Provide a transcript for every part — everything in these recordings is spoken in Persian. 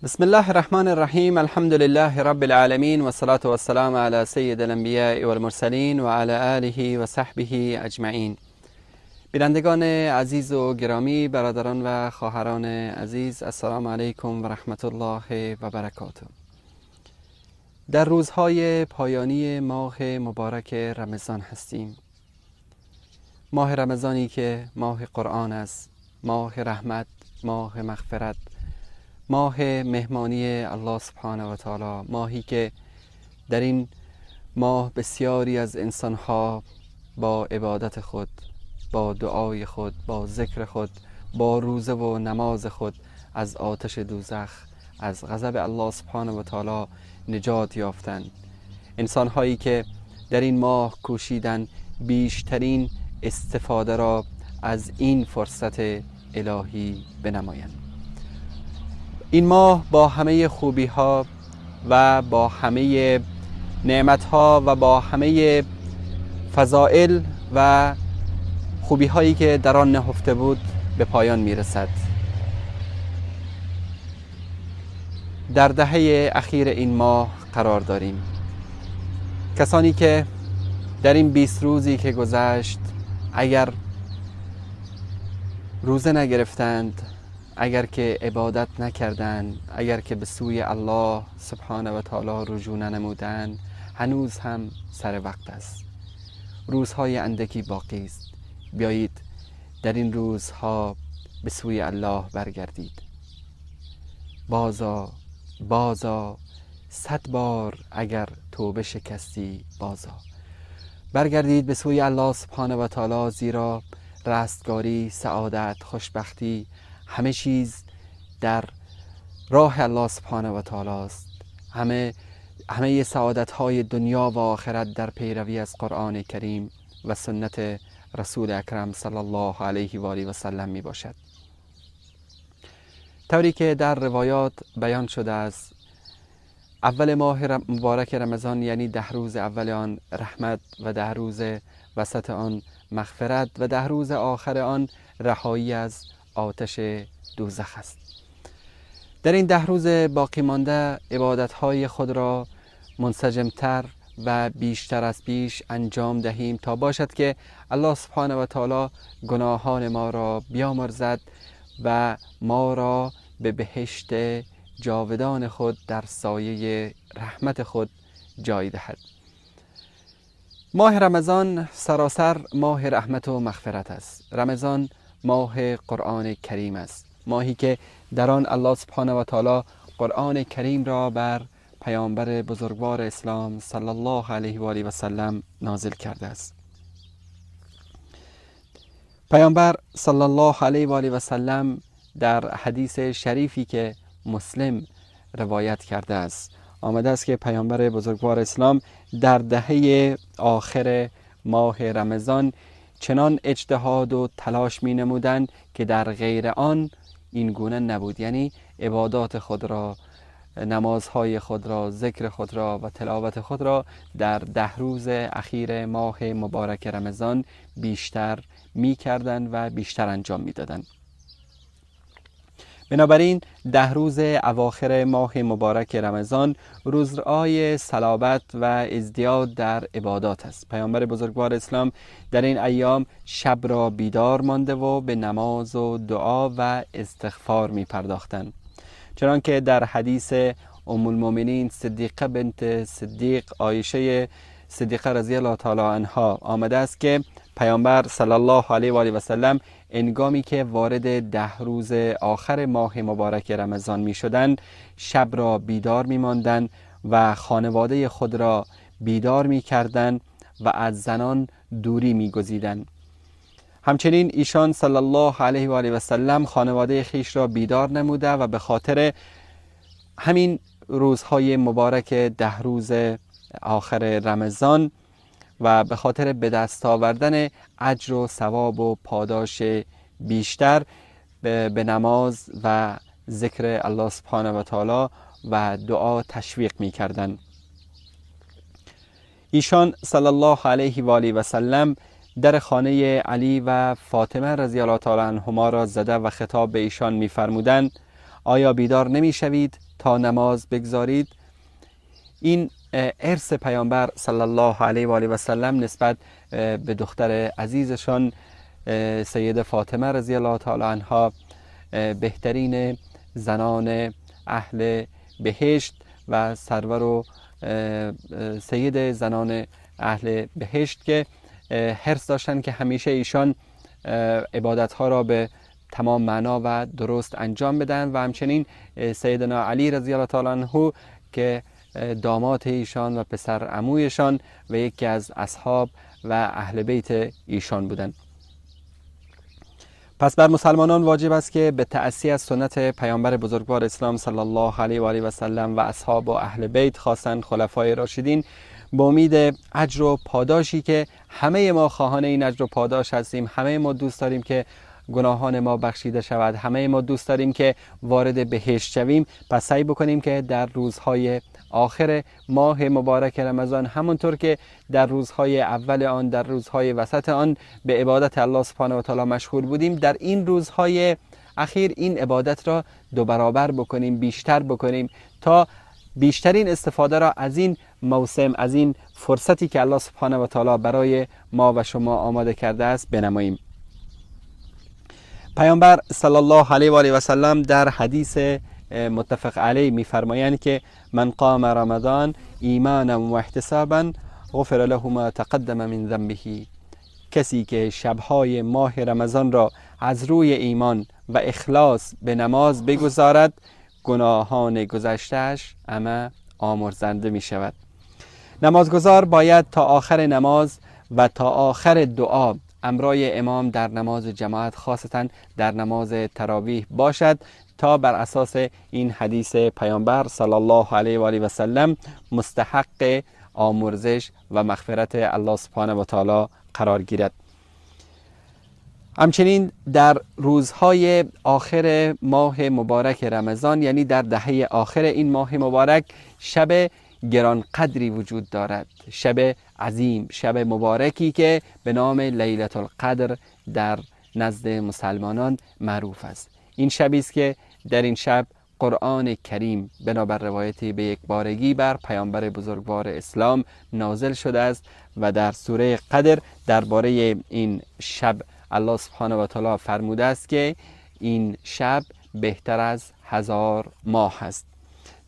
بسم الله الرحمن الرحیم. الحمد لله رب العالمین و الصلاة و السلام علی سید الانبیاء و المرسلین و علی آله و صحبه اجمعین. بینندگان عزیز و گرامی، برادران و خواهران عزیز، السلام علیکم و رحمت الله و برکاته. در روزهای پایانی ماه مبارک رمضان هستیم. ماه رمضانی که ماه قرآن است، ماه رحمت، ماه مغفرت، ماه مهمانی الله سبحانه و تعالی، ماهی که در این ماه بسیاری از انسانها با عبادت خود، با دعای خود، با ذکر خود، با روزه و نماز خود از آتش دوزخ، از غضب الله سبحانه و تعالی نجات یافتند. انسانهایی که در این ماه کوشیدن بیشترین استفاده را از این فرصت الهی بنمایند. این ماه با همه خوبی ها و با همه نعمت ها و با همه فضائل و خوبی هایی که در آن نهفته بود به پایان می رسد. در دهه اخیر این ماه قرار داریم. کسانی که در این 20 روزی که گذشت اگر روزه نگرفتند، اگر که عبادت نکردند، اگر که به سوی الله سبحانه و تعالی رجوع ننمودند، هنوز هم سر وقت است. روزهای اندکی باقی است. بیایید در این روزها به سوی الله برگردید. بازا 100 بار اگر توبه شکستی بازا. برگردید به سوی الله سبحانه و تعالی، زیرا رستگاری، سعادت، خوشبختی، همه چیز در راه الله سبحانه و تعالی است. همه سعادت های دنیا و آخرت در پیروی از قرآن کریم و سنت رسول اکرم صلی الله علیه و آله و سلم می باشد. طوری که در روایات بیان شده است، اول ماه مبارک رمضان یعنی 10 روز اول آن رحمت و 10 روز وسط آن مغفرت و 10 روز آخر آن رهایی از آتش دوزخ است. در این 10 روز باقی مانده عبادت‌های خود را منسجمتر و بیشتر از پیش انجام دهیم تا باشد که الله سبحانه و تعالی گناهان ما را بیامرزد و ما را به بهشت جاودان خود در سایه رحمت خود جای دهد. ماه رمضان سراسر ماه رحمت و مغفرت است. رمضان ماه قرآن کریم است، ماهی که در آن الله سبحانه و تعالی قرآن کریم را بر پیامبر بزرگوار اسلام صلی الله علیه و آله و سلم نازل کرده است. پیامبر صلی الله علیه و آله و سلم در حدیث شریفی که مسلم روایت کرده است آمده است که پیامبر بزرگوار اسلام در دهه آخر ماه رمضان چنان اجتهاد و تلاش می نمودند که در غیر آن این گونه نبود، یعنی عبادات خود را، نمازهای خود را، ذکر خود را و تلاوت خود را در 10 روز اخیر ماه مبارک رمضان بیشتر می کردند و بیشتر انجام می دادند. بنابراین 10 روز اواخر ماه مبارک رمضان روزهای صلابت و ازدیاد در عبادات است. پیامبر بزرگوار اسلام در این ایام شب را بیدار مانده و به نماز و دعا و استغفار می پرداختند، چنانکه در حدیث ام المؤمنین صدیقه بنت صدیق عایشه صدیقه رضی الله تعالی عنها آمده است که پیامبر صلی الله علیه و آله و سلم انگامی که وارد 10 روز آخر ماه مبارک رمضان می شدند، شب را بیدار می ماندند و خانواده خود را بیدار می کردند و از زنان دوری می گزیدند. همچنین ایشان صلی الله علیه و آله و سلم خانواده خیش را بیدار نموده و به خاطر همین روزهای مبارک 10 روز آخر رمضان و به خاطر به دست آوردن اجر و ثواب و پاداش بیشتر به نماز و ذکر الله سبحانه و تعالی و دعا تشویق می کردند. ایشان صلی الله علیه و آله و سلم در خانه علی و فاطمه رضی الله تعالی عنهما را زده و خطاب به ایشان می فرمودند: آیا بیدار نمی شوید تا نماز بگذارید. این ارث پیامبر صلی الله علیه و آله و سلم نسبت به دختر عزیزشان سیده فاطمه رضی الله تعالی عنها، بهترین زنان اهل بهشت و سرور و سید زنان اهل بهشت که حرص داشتن که همیشه ایشان عبادتها را به تمام معنا و درست انجام بدن و همچنین سیدنا علی رضی الله تعالی عنه که داماد ایشان و پسر عمویشان و یکی از اصحاب و اهل بیت ایشان بودند. پس بر مسلمانان واجب است که به تأسی از سنت پیامبر بزرگوار اسلام صلی الله علیه و آله و سلم و اصحاب و اهل بیت خاصاً خلفای راشدین با امید اجر و پاداشی که همه ما خواهان این اجر و پاداش هستیم، همه ما دوست داریم که گناهان ما بخشیده شود، همه ما دوست داریم که وارد بهشت شویم، پس سعی بکنیم که در روزهای آخر ماه مبارک رمضان، همونطور که در روزهای اول آن، در روزهای وسط آن به عبادت الله سبحانه و تعالی مشغول بودیم، در این روزهای اخیر این عبادت را دو برابر بکنیم، بیشتر بکنیم تا بیشترین استفاده را از این موسم، از این فرصتی که الله سبحانه و تعالی برای ما و شما آماده کرده است بنماییم. پیامبر صلی الله علیه و آله و سلم در حدیث متفق علیه می‌فرمایند که من قام رمضان ایمانا و احتسابا غفر له ما تقدم من ذنبه، کسی که شبهای ماه رمضان را از روی ایمان و اخلاص به نماز بگذارد، گناهان گذشته‌اش اما آمرزنده می شود. نمازگزار باید تا آخر نماز و تا آخر دعا امرای امام در نماز جماعت، خاصتا در نماز تراویح باشد تا بر اساس این حدیث پیامبر صلی الله علیه و آله و سلم مستحق آمرزش و مغفرت الله سبحانه و تعالی قرار گیرد. همچنین در روزهای آخر ماه مبارک رمضان، یعنی در دهه آخر این ماه مبارک، شب گرانقدری وجود دارد، شب عظیم، شب مبارکی که به نام لیلة القدر در نزد مسلمانان معروف است. این شبی است که در این شب قرآن کریم بنابر روایتی به یک بارگی بر پیامبر بزرگوار اسلام نازل شده است و در سوره قدر درباره این شب الله سبحانه و تعالی فرموده است که این شب بهتر از 1000 ماه است.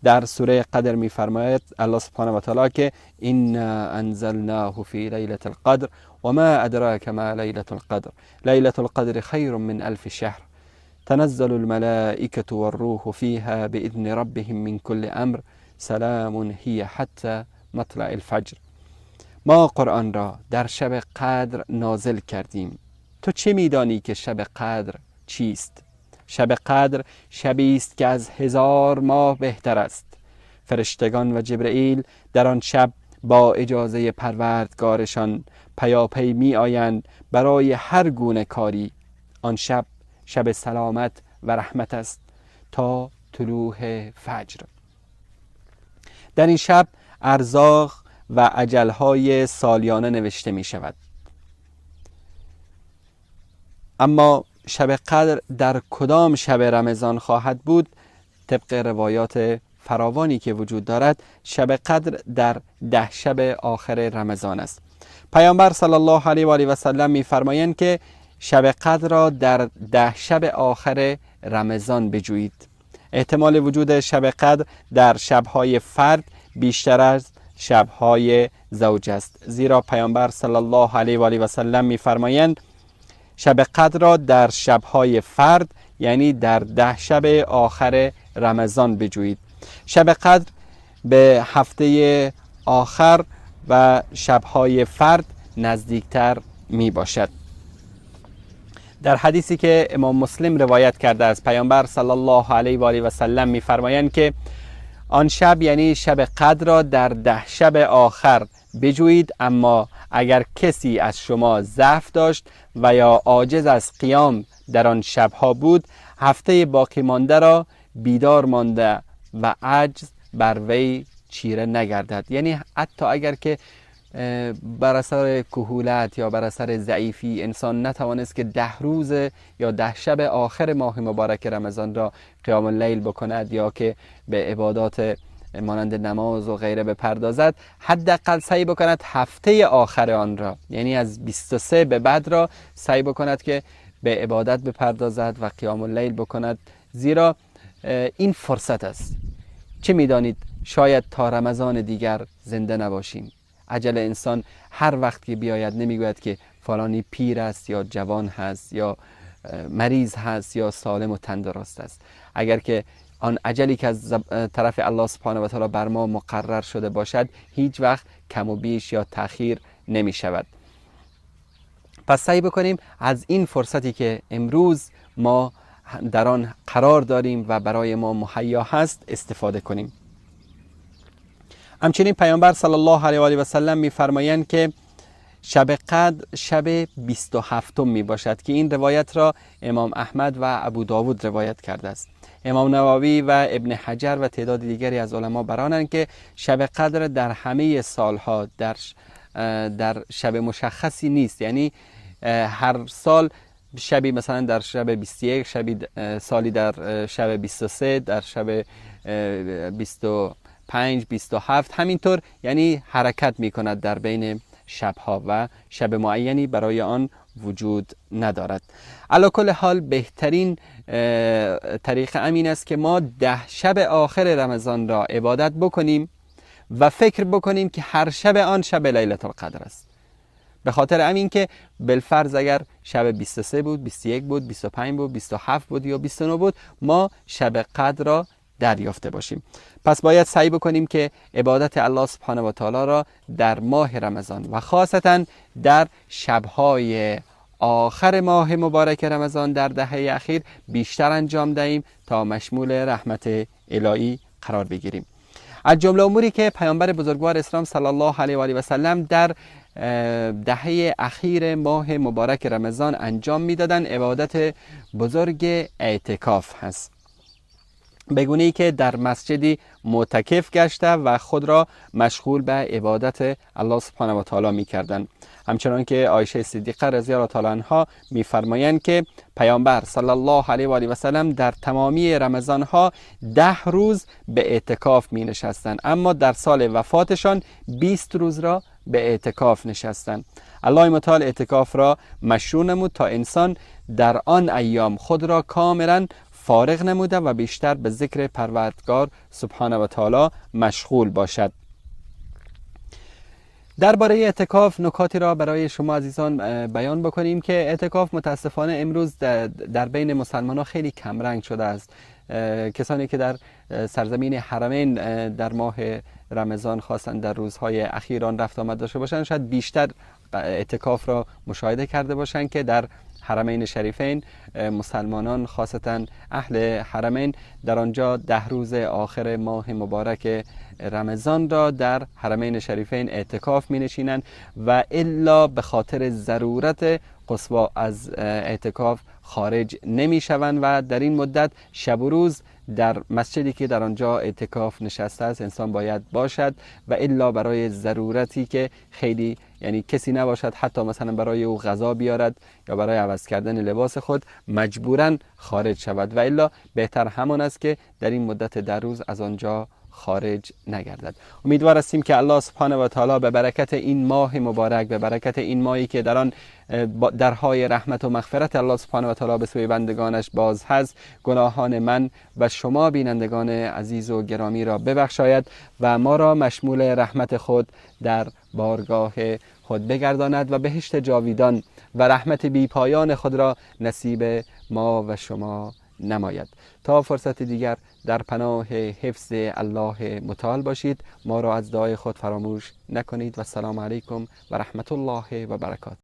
در سوره قدر می فرماید الله سبحانه و تعالی که انا انزلناه فی لیلة القدر و ما ادراک ما لیلة القدر لیلة القدر خیر من 1000 شهر تنزل الملائكة والروح فيها بإذن ربهم من كل امر سلام هي حتى مطلع الفجر. ما قرآن را در شب قدر نازل کردیم. تو چه میدانی که شب قدر چیست؟ شب قدر شبی است که از 1000 ماه بهتر است. فرشتگان و جبرئیل در آن شب با اجازه پروردگارشان پیاپی می آیند برای هر گونه کاری. آن شب شب سلامت و رحمت است تا طلوع فجر. در این شب ارزاق و اجلهای سالیانه نوشته می شود. اما شب قدر در کدام شب رمضان خواهد بود؟ طبق روایات فراوانی که وجود دارد، شب قدر در 10 شب آخر رمضان است. پیامبر صلی الله علیه و آله و سلم می‌فرمایند که شب قدر را در 10 شب آخر رمضان بجویید. احتمال وجود شب قدر در شب‌های فرد بیشتر از شب‌های زوج است، زیرا پیامبر صلی الله علیه و آله و سلم می‌فرمایند شب قدر را در شب‌های فرد، یعنی در 10 شب آخر رمضان بجویید. شب قدر به هفته آخر و شب‌های فرد نزدیکتر می باشد. در حدیثی که امام مسلم روایت کرده از پیامبر صلی الله علیه و آله و سلم می‌فرمایند که آن شب، یعنی شب قدر را در 10 شب آخر بجویید، اما اگر کسی از شما ضعف داشت و یا عاجز از قیام در آن شبها بود، هفته باقی مانده را بیدار مانده و عجز بر وی چیره نگردد. یعنی حتی اگر که بر اثر کهولت یا بر اثر ضعیفی انسان نتوانست که 10 روز یا 10 شب آخر ماه مبارک رمضان را قیام اللیل بکند یا که به عبادات مانند نماز و غیره بپردازد، حداقل سعی بکند هفته آخر آن را، یعنی از 23 به بعد را سعی بکند که به عبادت بپردازد و قیام اللیل بکند، زیرا این فرصت است. چه میدانید شاید تا رمضان دیگر زنده نباشیم. عجل انسان هر وقت که بیاید نمیگوید که فلانی پیر است یا جوان هست یا مریض هست یا سالم و تندرست است. اگر که آن اجلی که از طرف الله سبحانه و تعالی بر ما مقرر شده باشد هیچ وقت کم و بیش یا تأخیر نمی شود. پس سعی بکنیم از این فرصتی که امروز ما در آن قرار داریم و برای ما مهیا هست استفاده کنیم. همچنین پیامبر صلی الله علیه و آله و سلم می‌فرمایند که شب قدر شب 27 می باشد که این روایت را امام احمد و ابو داود روایت کرده است. امام نووی و ابن حجر و تعداد دیگری از علما برانند که شب قدر در همه سالها در شب مشخصی نیست، یعنی هر سال شبی مثلا در شب 21، شبی سالی در شب 23، در شب 25، 27 همینطور، یعنی حرکت می کند در بین شبها و شب معینی برای آن وجود ندارد. علی کل حال بهترین طریق امین است که ما 10 شب آخر رمضان را عبادت بکنیم و فکر بکنیم که هر شب آن شب لیلة القدر است. به خاطر امین که بالفرض اگر شب 23 بود، 21 بود، 25 بود، 27 بود یا 29 بود، ما شب قدر را دریافته باشیم. پس باید سعی بکنیم که عبادت الله سبحانه و تعالی را در ماه رمضان و خاصتا در شبهای آخر ماه مبارک رمضان در دهه اخیر بیشتر انجام دهیم تا مشمول رحمت الهی قرار بگیریم. از جمله اموری که پیامبر بزرگوار اسلام صلی الله علیه و آله و سلم در دهه اخیر ماه مبارک رمضان انجام میدادند عبادت بزرگ اعتکاف هست، بگونه ای که در مسجدی معتکف گشته و خود را مشغول به عبادت الله سبحانه و تعالی می کردن. همچنان که عایشه صدیقه رضی الله تعالی عنها می‌فرمایند که پیامبر صلی الله علیه و آله و سلم در تمامی رمضان ها 10 روز به اعتکاف می نشستند، اما در سال وفاتشان 20 روز را به اعتکاف نشستند. الله متعال اعتکاف را مشروع نمود تا انسان در آن ایام خود را کاملا فارغ نموده و بیشتر به ذکر پروردگار سبحانه و تعالی مشغول باشد. درباره اعتکاف نکاتی را برای شما عزیزان بیان بکنیم که اعتکاف متاسفانه امروز در بین مسلمان ها خیلی کمرنگ شده است. کسانی که در سرزمین حرمین در ماه رمضان خواستن در روزهای اخیر آن رفت آمد داشته باشند، شاید بیشتر اعتکاف را مشاهده کرده باشند که در حرمین شریفین مسلمانان خاصتا اهل حرمین در آنجا 10 روز آخر ماه مبارک رمضان را در حرمین شریفین اعتکاف می نشینند و الا به خاطر ضرورت قصوا از اعتکاف خارج نمی شوند و در این مدت شب و روز در مسجدی که در آنجا اعتکاف نشسته است انسان باید باشد و الا برای ضرورتی که خیلی یعنی کسی نباشد حتی مثلا برای او غذا بیارد یا برای عوض کردن لباس خود مجبوراً خارج شود و الا بهتر همان است که در این مدت 10 روز از آنجا خارج نگردد. امیدوار هستیم که الله سبحانه و تعالی به برکت این ماه مبارک، به برکت این ماهی که در آن درهای رحمت و مغفرت الله سبحانه و تعالی به سوی بندگانش باز هست، گناهان من و شما بینندگان عزیز و گرامی را ببخشاید و ما را مشمول رحمت خود در بارگاه خود بگرداند و بهشت جاویدان و رحمت بی پایان خود را نصیب ما و شما نماید. تا فرصت دیگر در پناه حفظ الله متعال باشید. ما را از دعای خود فراموش نکنید و السلام علیکم و رحمت الله و برکاته.